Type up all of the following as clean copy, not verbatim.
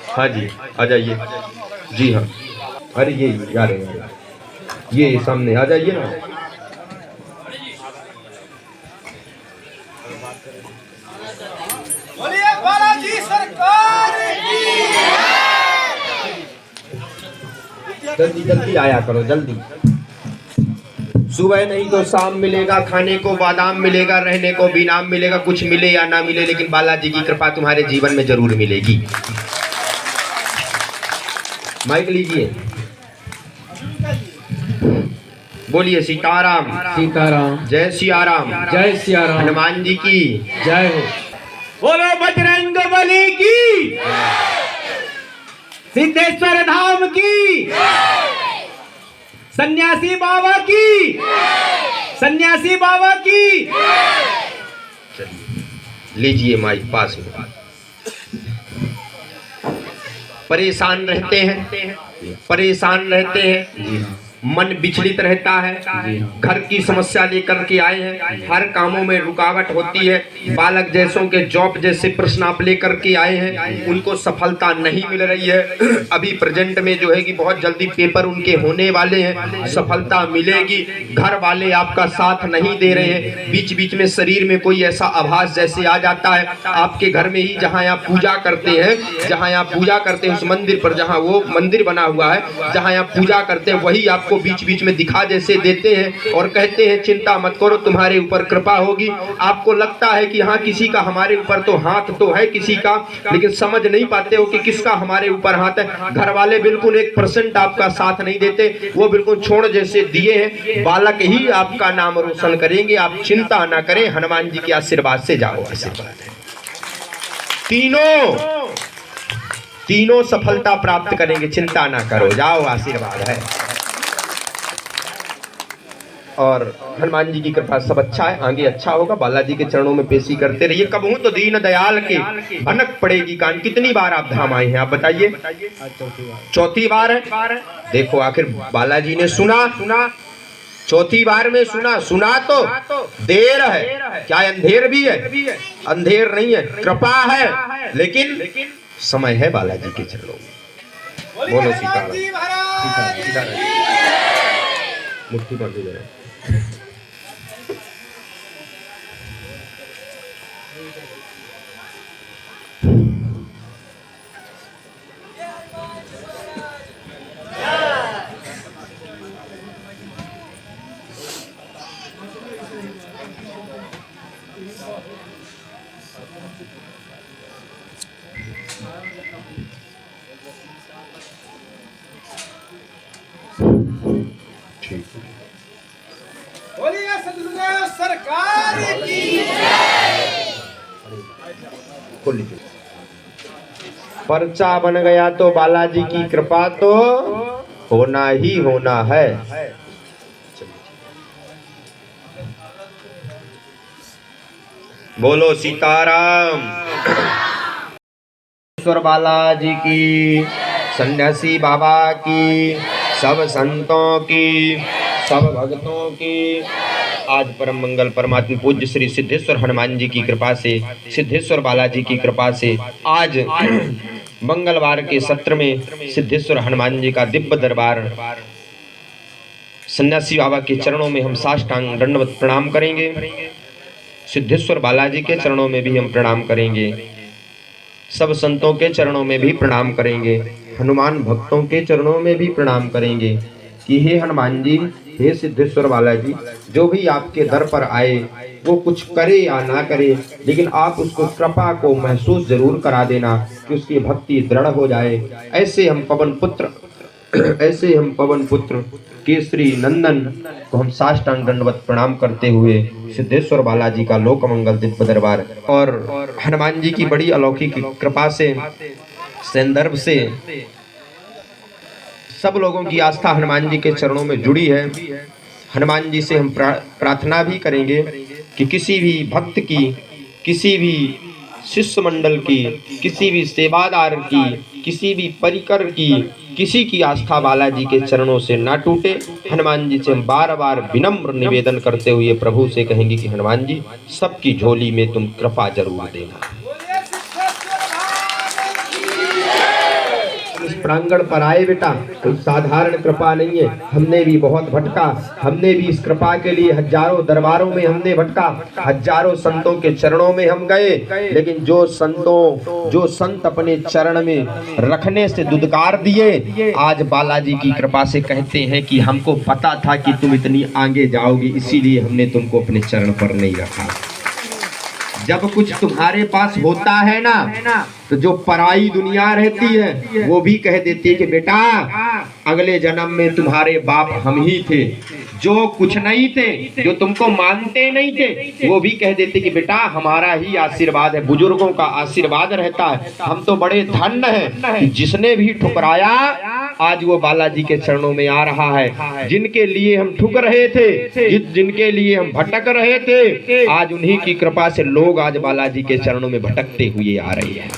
हाँ जी, आ जाइए जी। हाँ, अरे ये आ रहे हैं, ये सामने आ जाइए ना। बोलिए बालाजी सरकार की। जल्दी जल्दी आया करो, जल्दी। सुबह नहीं तो शाम मिलेगा, खाने को बादाम मिलेगा, रहने को बीनाम मिलेगा, कुछ मिले या ना मिले, लेकिन बालाजी की कृपा तुम्हारे जीवन में जरूर मिलेगी। माइक लीजिए, बोलिए सीताराम सीताराम। जय सियाराम, जय सियाराम। हनुमान जी की जय हो। बोलो बजरंग बली की, सिद्धेश्वर धाम की, सन्यासी बाबा की, सन्यासी बाबा की। चलिए लीजिए माइक पास में। परेशान रहते हैं, परेशान रहते हैं, मन विचलित रहता है, घर की समस्या लेकर के आए हैं, हर कामों में रुकावट होती है, बालक जैसों के जॉब जैसे प्रश्न आप लेकर के आए हैं, उनको सफलता नहीं मिल रही है। अभी प्रेजेंट में जो है कि बहुत जल्दी पेपर उनके होने वाले हैं, सफलता मिलेगी। घर वाले आपका साथ नहीं दे रहे हैं, बीच बीच में शरीर में कोई ऐसा आभास जैसे आ जाता है। आपके घर में ही जहां आप पूजा करते हैं, जहां आप पूजा करते हैं उस मंदिर पर, जहां वो मंदिर बना हुआ है, जहां आप पूजा करते हैं वही आपको बीच बीच में दिखा जैसे देते हैं और कहते हैं चिंता मत करो, तुम्हारे ऊपर कृपा होगी। आपको लगता है कि हाँ किसी का हमारे ऊपर तो हाथ तो है किसी का, लेकिन समझ नहीं पाते हो कि किसका हमारे ऊपर हाथ है। घर वाले बिल्कुल 1% आपका साथ नहीं देते, वो बिल्कुल छोड़ जैसे दिए हैं। बालक ही आपका नाम रोशन करेंगे, आप चिंता ना करें, हनुमान जी के आशीर्वाद से जाओ। आशीर्वाद है, तीनों सफलता प्राप्त करेंगे, चिंता ना करो, जाओ, आशीर्वाद है। और हनुमान जी की कृपा सब अच्छा है, आगे अच्छा होगा। बालाजी के चरणों में पेशी करते रहिए। कब हूं तो दीन दयाल के भनक पड़ेगी कान। कितनी बार आप धाम आए हैं आप बताइए? चौथी बार है। देखो आखिर बालाजी ने सुना, चौथी बार में सुना तो देर है, क्या अंधेर भी है? अंधेर नहीं है, कृपा है, लेकिन समय है बालाजी के चरणों में। बोलो सीताराम। मुट्ठी बांध दो जरा। बोलिए सदगुरुदेव सरकार की। पर्चा बन गया तो बालाजी की कृपा तो होना ही होना है। बोलो सीताराम। ईश्वर बालाजी की, सन्यासी बाबा की, सब संतों की, सब भक्तों की। आज परम मंगल परमात्मा पूज्य श्री सिद्धेश्वर हनुमान जी की कृपा से, सिद्धेश्वर बालाजी की कृपा से आज मंगलवार के सत्र में सिद्धेश्वर हनुमान जी का दिव्य दरबार, सन्यासी बाबा के चरणों में हम साष्टांग दंडवत प्रणाम करेंगे। सिद्धेश्वर बालाजी के चरणों में भी हम प्रणाम करेंगे, सब संतों के चरणों में भी प्रणाम करेंगे, हनुमान भक्तों के चरणों में भी प्रणाम करेंगे कि हे हनुमान जी, हे सिद्धेश्वर बालाजी, जो भी आपके दर पर आए वो कुछ करे या ना करे, लेकिन आप उसको कृपा को महसूस जरूर करा देना कि उसकी भक्ति दृढ़ हो जाए। ऐसे हम पवन पुत्र केसरी नंदन को हम साष्टांग दंडवत प्रणाम करते हुए सिद्धेश्वर बालाजी का लोक मंगल दिव्य दरबार और हनुमान जी की बड़ी अलौकिक कृपा से संदर्भ से सब लोगों की आस्था हनुमान जी के चरणों में जुड़ी है। हनुमान जी से हम प्रार्थना भी करेंगे कि किसी भी भक्त की, किसी भी शिष्य मंडल की, किसी भी सेवादार की, किसी भी परिकर की, किसी की आस्था बालाजी के चरणों से ना टूटे। हनुमान जी से हम बार बार विनम्र निवेदन करते हुए प्रभु से कहेंगे कि हनुमान जी, सबकी झोली में तुम कृपा जरूर देना। प्रांगण पर आए बेटा कोई साधारण कृपा नहीं है। हमने भी बहुत भटका, हमने भी इस कृपा के लिए हजारों दरबारों में हमने भटका, हजारों संतों के चरणों में हम गए, लेकिन जो संत अपने चरण में रखने से दुदकार दिए, आज बालाजी की कृपा से कहते हैं कि हमको पता था कि तुम इतनी आगे जाओगे, इसीलिए हमने तुमको अपने चरण पर नहीं रखा। जब कुछ तुम्हारे पास होता है ना, तो जो पराई दुनिया रहती है वो भी कह देती है कि बेटा अगले जन्म में तुम्हारे बाप हम ही थे। जो कुछ नहीं थे, जो तुमको मानते नहीं थे, वो भी कह देते कि बेटा हमारा ही आशीर्वाद है, बुजुर्गों का आशीर्वाद रहता है। हम तो बड़े धन्य हैं कि जिसने भी ठुकराया आज वो बालाजी के चरणों में आ रहा है। जिनके लिए हम ठुक रहे थे, जिनके लिए हम भटक रहे थे, आज उन्हीं की कृपा से लोग आज बालाजी के चरणों में भटकते हुए आ रहे हैं।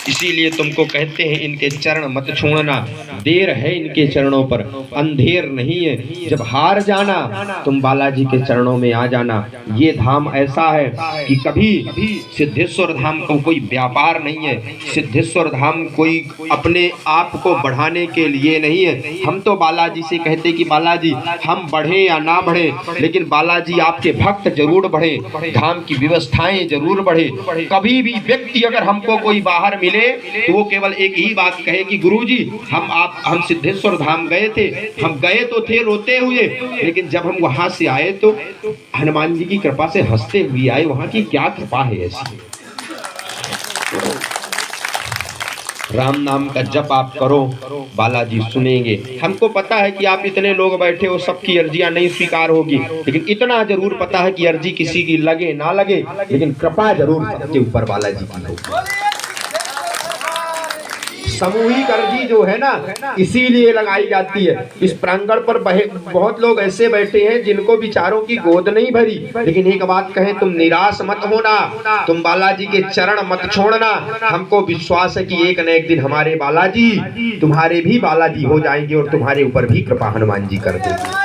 इसीलिए तुमको कहते हैं इनके चरण मत छोड़ना, देर है इनके चरणों पर, अंधेर नहीं है। जब हार जाना तुम बालाजी के चरणों में आ जाना। ये धाम ऐसा है कि कभी सिद्धेश्वर धाम को कोई व्यापार नहीं है, सिद्धेश्वर धाम कोई अपने आप को बढ़ाने के लिए नहीं है। हम तो बालाजी से कहते कि बालाजी हम बढ़े या ना बढ़े, लेकिन बालाजी आपके भक्त जरूर बढ़े, धाम की व्यवस्थाएं जरूर बढ़े। कभी भी व्यक्ति अगर हमको कोई बाहर मिले तो वो केवल एक ही बात कहे कि गुरुजी हम सिद्धेश्वर धाम गए थे, हम गए तो थे रोते हुए, लेकिन जब हम वहां से आए तो हनुमान जी की कृपा से हंसते हुए आए। वहां की क्या कृपा है ऐसी। राम नाम का जप आप करो, बालाजी सुनेंगे। हमको पता है कि आप इतने लोग बैठे हो, सबकी अर्जियां नहीं स्वीकार होगी, लेकिन इतना जरूर पता है कि अर्जी किसी की लगे ना लगे, लेकिन कृपा जरूर सबके ऊपर बालाजी की होगी। सामूहिक अर्जी जो है ना इसीलिए लगाई जाती है। इस प्रांगण पर बहुत लोग ऐसे बैठे हैं जिनको विचारों की गोद नहीं भरी, लेकिन एक बात कहें, तुम निराश मत होना, तुम बालाजी के चरण मत छोड़ना। हमको विश्वास है कि एक न एक दिन हमारे बालाजी तुम्हारे भी बालाजी हो जाएंगे और तुम्हारे ऊपर भी कृपा हनुमान जी कर देंगे।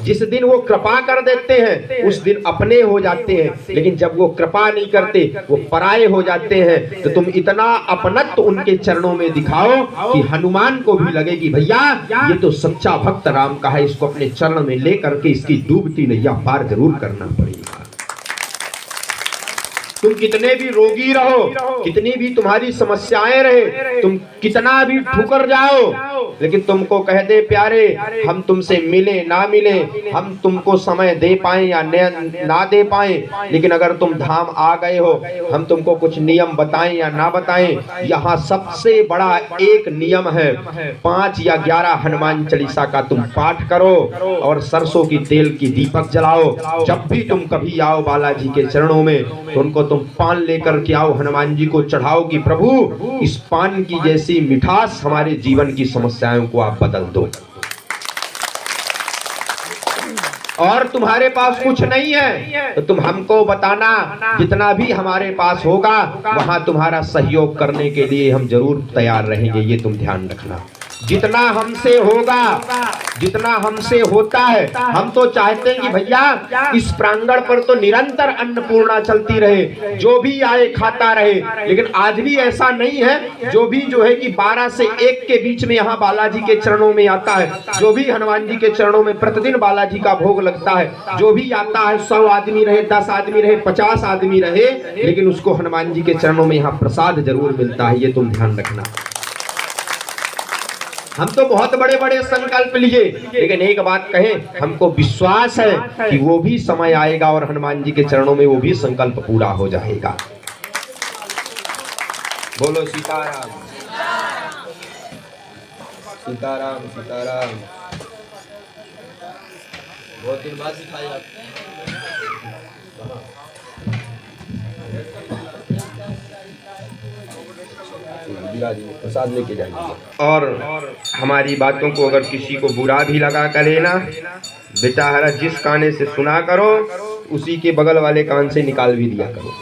जिस दिन वो कृपा कर देते हैं उस दिन अपने हो जाते हैं, लेकिन जब वो कृपा नहीं करते वो पराये हो जाते हैं। तो तुम इतना अपनत्व उनके चरणों में दिखाओ कि हनुमान को भी लगे कि भैया ये तो सच्चा भक्त राम का है, इसको अपने चरण में लेकर के इसकी डूबती नैया पार जरूर करना पड़ेगा। तुम कितने भी रोगी रहो, कितनी भी तुम्हारी समस्याएं रहे, तुम कितना भी ठुकर जाओ, लेकिन तुमको कह दे प्यारे हम तुमसे मिले ना मिले, हम तुमको समय दे पाए या ना दे पाए, लेकिन अगर तुम धाम आ गए हो, हम तुमको कुछ नियम बताएं या ना बताएं, यहाँ सबसे बड़ा एक नियम है, 5 या 11 हनुमान चालीसा का तुम पाठ करो और सरसों की तेल की दीपक जलाओ। जब भी तुम कभी आओ बालाजी के चरणों में तो उनको तुम पान लेकर के आओ, हनुमान जी को चढ़ाओ कि प्रभु इस पान की जैसी मिठास हमारे जीवन की समस्याओं को आप बदल दो। और तुम्हारे पास कुछ नहीं है तो तुम हमको बताना, जितना भी हमारे पास होगा वहां तुम्हारा सहयोग करने के लिए हम जरूर तैयार रहेंगे। ये तुम ध्यान रखना। जितना हमसे होगा, जितना हमसे होता है, हम तो चाहते हैं कि भैया इस प्रांगण पर तो निरंतर अन्नपूर्णा चलती रहे, जो भी आए खाता रहे। लेकिन आज भी ऐसा नहीं है, जो भी जो है कि 12 से 1 के बीच में यहाँ बालाजी के चरणों में आता है, जो भी हनुमान जी के चरणों में प्रतिदिन बालाजी का भोग लगता है, जो भी आता है 100 आदमी रहे, 10 आदमी रहे, 50 आदमी रहे, लेकिन उसको हनुमान जी के चरणों में यहाँ प्रसाद जरूर मिलता है। ये तुम ध्यान रखना। हम तो बहुत बड़े बड़े संकल्प लिए, लेकिन एक बात कहें, हमको विश्वास है कि वो भी समय आएगा और हनुमान जी के चरणों में वो भी संकल्प पूरा हो जाएगा। बोलो सीताराम सीताराम सीताराम। बहुत दिन बाद सिखाई आप। प्रसाद लेके जाएंगे। और हमारी बातों को अगर किसी को बुरा भी लगा करे ना, बेटा हरा जिस काने से सुना करो उसी के बगल वाले कान से निकाल भी दिया करो।